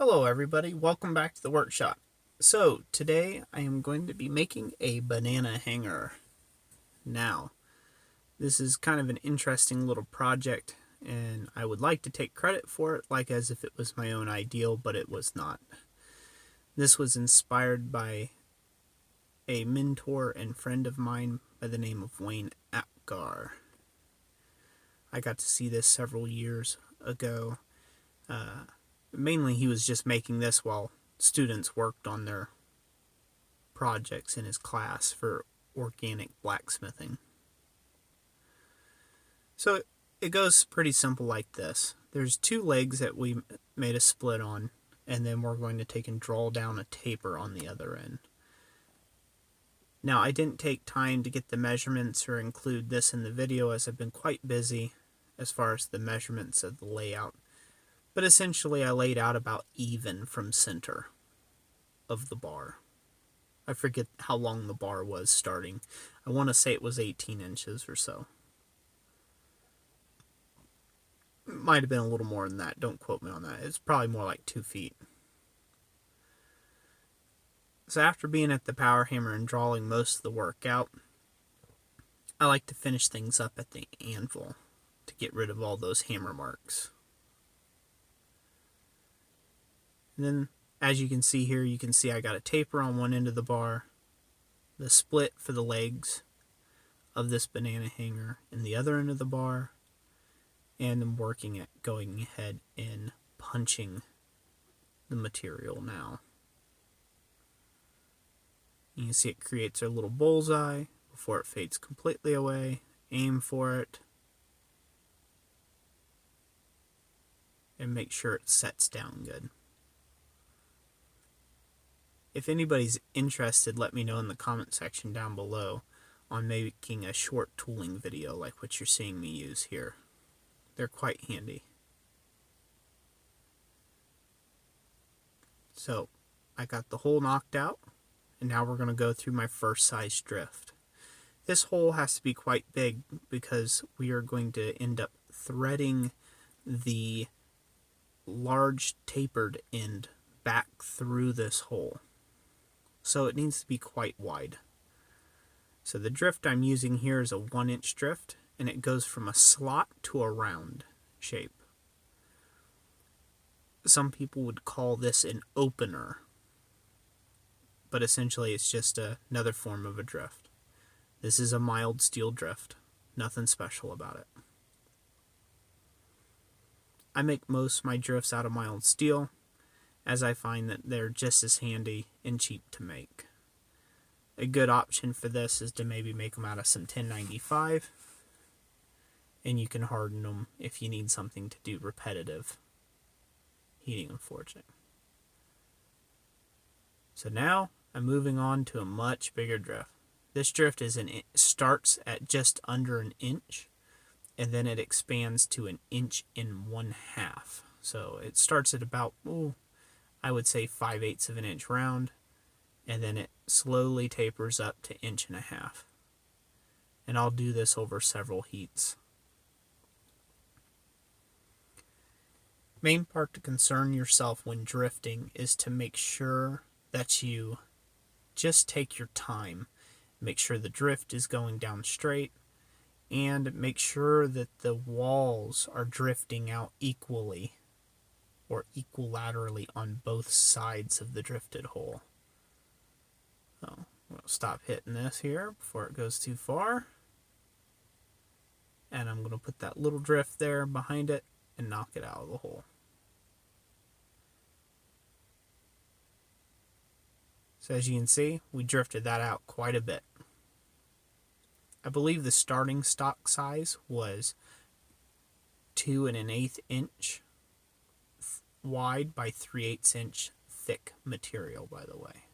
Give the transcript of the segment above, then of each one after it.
Hello everybody, welcome back to the workshop. So today I am going to be making a banana hanger. Now, this is kind of an interesting little project and I would like to take credit for it like as if it was my own ideal, but it was not. This was inspired by a mentor and friend of mine by the name of Wayne Apgar. I got to see this several years ago. Mainly he was just making this while students worked on their projects in his class for organic blacksmithing. So it goes pretty simple like this. There's two legs that we made a split on, and then we're going to take and draw down a taper on the other end. Now, I didn't take time to get the measurements or include this in the video as I've been quite busy as far as the measurements of the layout. But essentially I laid out about even from center of the bar. I forget how long the bar was starting. I want to say it was 18 inches or so. It might have been a little more than that. Don't quote me on that. It's probably more like 2 feet. So after being at the power hammer and drawing most of the work out, I like to finish things up at the anvil to get rid of all those hammer marks. And then, as you can see here, you can see I got a taper on one end of the bar, the split for the legs of this banana hanger in the other end of the bar, and I'm working at going ahead and punching the material now. You can see it creates a little bullseye before it fades completely away. Aim for it, and make sure it sets down good. If anybody's interested, let me know in the comment section down below on making a short tooling video like what you're seeing me use here. They're quite handy. So, I got the hole knocked out, and now we're going to go through my first size drift. This hole has to be quite big because we are going to end up threading the large tapered end back through this hole. So it needs to be quite wide. So the drift I'm using here is a 1-inch drift, and it goes from a slot to a round shape. Some people would call this an opener, but essentially it's just another form of a drift. This is a mild steel drift, nothing special about it. I make most of my drifts out of mild steel, as I find that they're just as handy and cheap to make. A good option for this is to maybe make them out of some 1095, and you can harden them if you need something to do repetitive heating and forging. So now I'm moving on to a much bigger drift. This drift starts at just under 1 inch, and then it expands to 1 1/2 inches. So it starts at about, I would say 5/8 of an inch round, and then it slowly tapers up to 1.5 inches. And I'll do this over several heats. Main part to concern yourself when drifting is to make sure that you just take your time. Make sure the drift is going down straight, and make sure that the walls are drifting out equally or equilaterally on both sides of the drifted hole. So we'll stop hitting this here before it goes too far. And I'm going to put that little drift there behind it and knock it out of the hole. So as you can see, we drifted that out quite a bit. I believe the starting stock size was 2 1/8 inch wide by 3/8 inch thick material, by the way.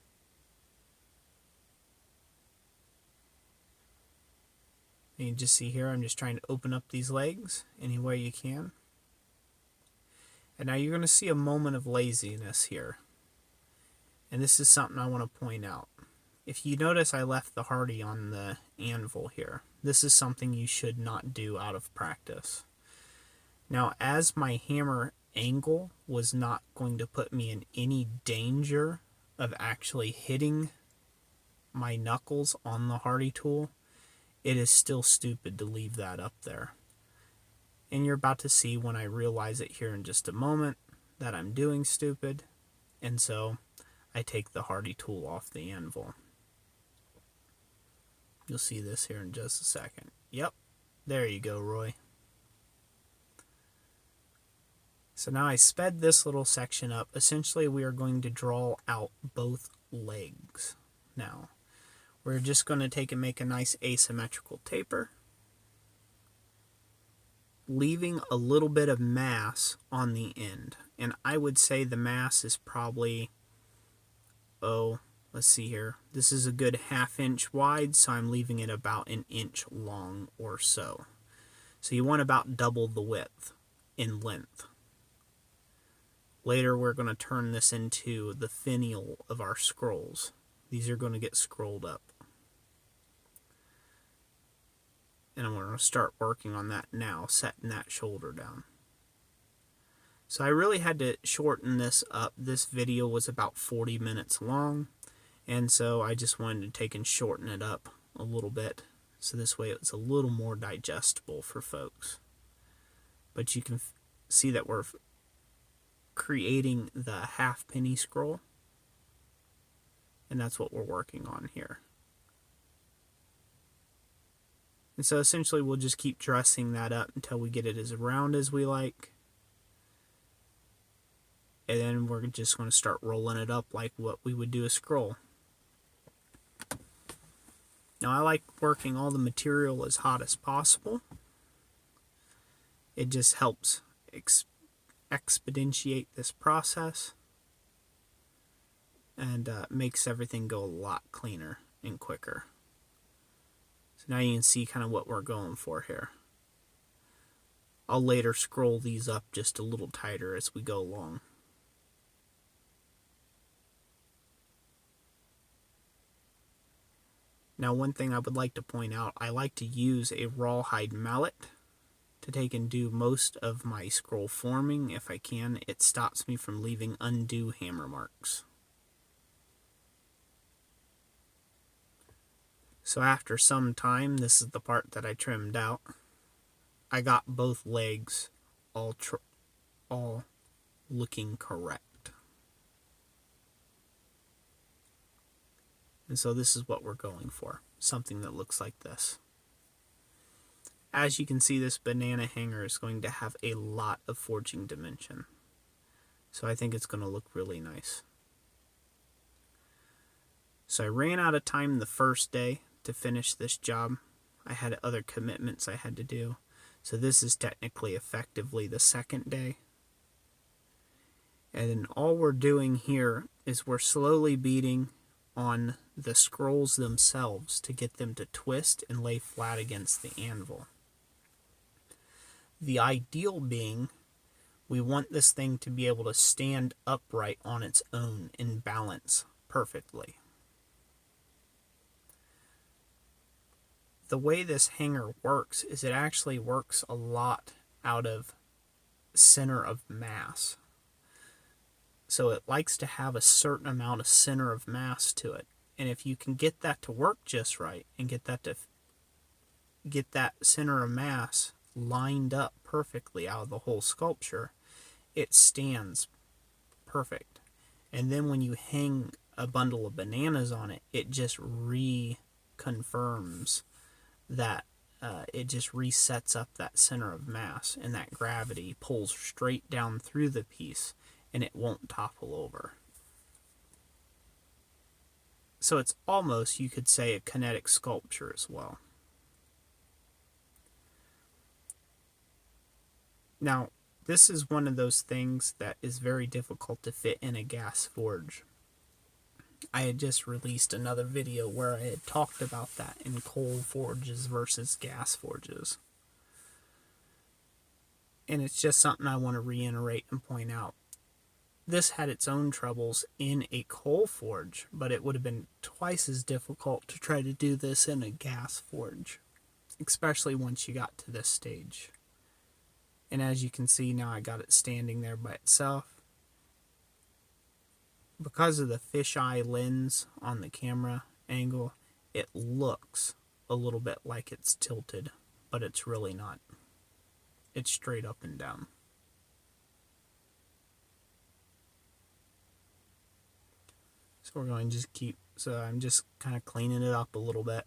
And you can just see here, I'm just trying to open up these legs any way you can. And now you're going to see a moment of laziness here. And this is something I want to point out. If you notice, I left the hardy on the anvil here. This is something you should not do out of practice. Now, as my hammer angle was not going to put me in any danger of actually hitting my knuckles on the Hardy tool, it is still stupid to leave that up there. And you're about to see when I realize it here in just a moment that I'm doing stupid, and so I take the Hardy tool off the anvil. You'll see this here in just a second. Yep, there you go, Roy. So now I sped this little section up. Essentially, we are going to draw out both legs. Now, we're just going to take and make a nice asymmetrical taper, leaving a little bit of mass on the end. And I would say the mass is probably, let's see here. This is a good 1/2 inch wide, so I'm leaving it about 1 inch long or so. So you want about double the width in length. Later we're going to turn this into the finial of our scrolls. These are going to get scrolled up. And I'm going to start working on that now, setting that shoulder down. So I really had to shorten this up. This video was about 40 minutes long, and so I just wanted to take and shorten it up a little bit, so this way it's a little more digestible for folks. But you can see that we're creating the halfpenny scroll, and that's what we're working on here. And so essentially we'll just keep dressing that up until we get it as round as we like. And then we're just going to start rolling it up like what we would do a scroll. Now I like working all the material as hot as possible. It just helps expeditiate this process and makes everything go a lot cleaner and quicker. So now you can see kind of what we're going for here. I'll later scroll these up just a little tighter as we go along. Now one thing I would like to point out, I like to use a rawhide mallet to take and do most of my scroll forming if I can. It stops me from leaving undue hammer marks. So after some time, this is the part that I trimmed out, I got both legs all looking correct. And so this is what we're going for, something that looks like this. As you can see, this banana hanger is going to have a lot of forging dimension. So I think it's going to look really nice. So I ran out of time the first day to finish this job. I had other commitments I had to do. So this is technically effectively the second day. And then all we're doing here is we're slowly beating on the scrolls themselves to get them to twist and lay flat against the anvil. The ideal being, we want this thing to be able to stand upright on its own and balance perfectly. The way this hanger works is it actually works a lot out of center of mass. So it likes to have a certain amount of center of mass to it. And if you can get that to work just right and get that center of mass lined up perfectly out of the whole sculpture, it stands perfect. And then when you hang a bundle of bananas on it, it just reconfirms that it just resets up that center of mass, and that gravity pulls straight down through the piece and it won't topple over. So it's almost, you could say, a kinetic sculpture as well. Now, this is one of those things that is very difficult to fit in a gas forge. I had just released another video where I had talked about that in coal forges versus gas forges. And it's just something I want to reiterate and point out. This had its own troubles in a coal forge, but it would have been twice as difficult to try to do this in a gas forge, especially once you got to this stage. And as you can see now, I got it standing there by itself. Because of the fisheye lens on the camera angle, it looks a little bit like it's tilted, but it's really not. It's straight up and down. So we're going to just so I'm just kind of cleaning it up a little bit.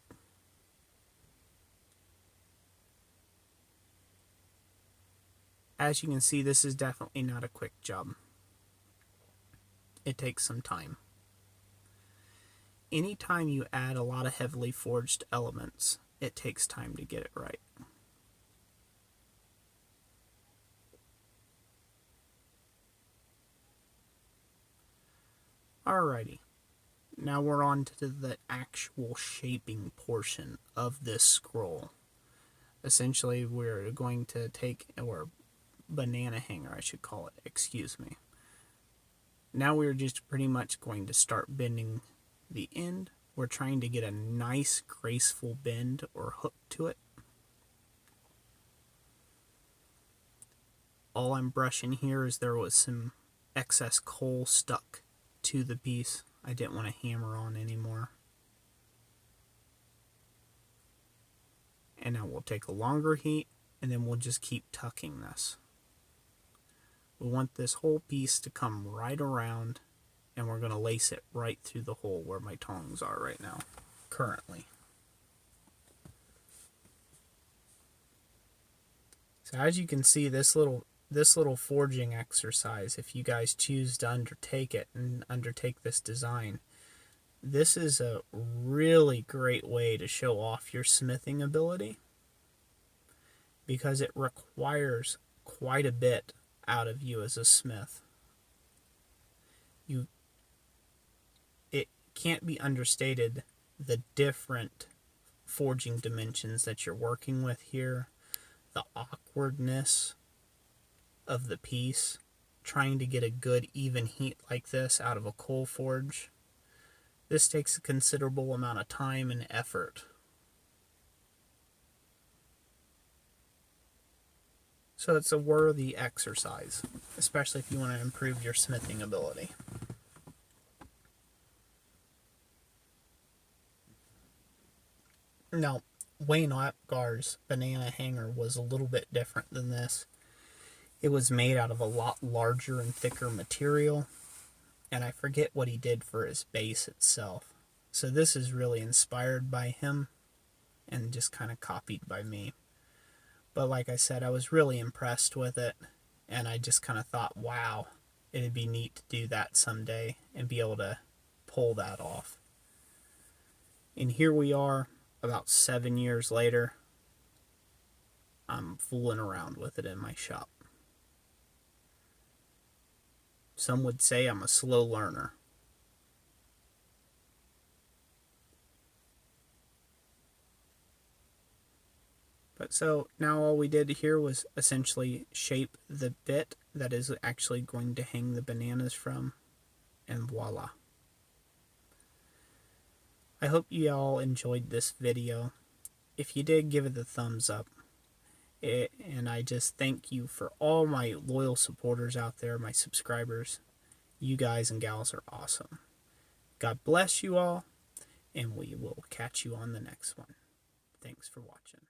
As you can see, this is definitely not a quick job. It takes some time. Anytime you add a lot of heavily forged elements, it takes time to get it right. Alrighty, now we're on to the actual shaping portion of this scroll. Essentially, we're going to take, or banana hanger I should call it, excuse me. Now we're just pretty much going to start bending the end. We're trying to get a nice graceful bend or hook to it. All I'm brushing here is there was some excess coal stuck to the piece. I didn't want to hammer on anymore. And now we'll take a longer heat and then we'll just keep tucking this. We want this whole piece to come right around, and we're going to lace it right through the hole where my tongs are right now, currently. So as you can see, this little forging exercise, if you guys choose to undertake it and undertake this design, this is a really great way to show off your smithing ability, because it requires quite a bit out of you as a smith. It can't be understated the different forging dimensions that you're working with here, the awkwardness of the piece, trying to get a good even heat like this out of a coal forge. This takes a considerable amount of time and effort. So it's a worthy exercise, especially if you want to improve your smithing ability. Now, Wayne Apgar's banana hanger was a little bit different than this. It was made out of a lot larger and thicker material, and I forget what he did for his base itself. So this is really inspired by him and just kind of copied by me. But like I said, I was really impressed with it, and I just kind of thought, wow, it'd be neat to do that someday and be able to pull that off. And here we are, about 7 years later. I'm fooling around with it in my shop. Some would say I'm a slow learner. But so now all we did here was essentially shape the bit that is actually going to hang the bananas from, and voila. I hope you all enjoyed this video. If you did, give it a thumbs up. And I just thank you for all my loyal supporters out there, my subscribers. You guys and gals are awesome. God bless you all, and we will catch you on the next one. Thanks for watching.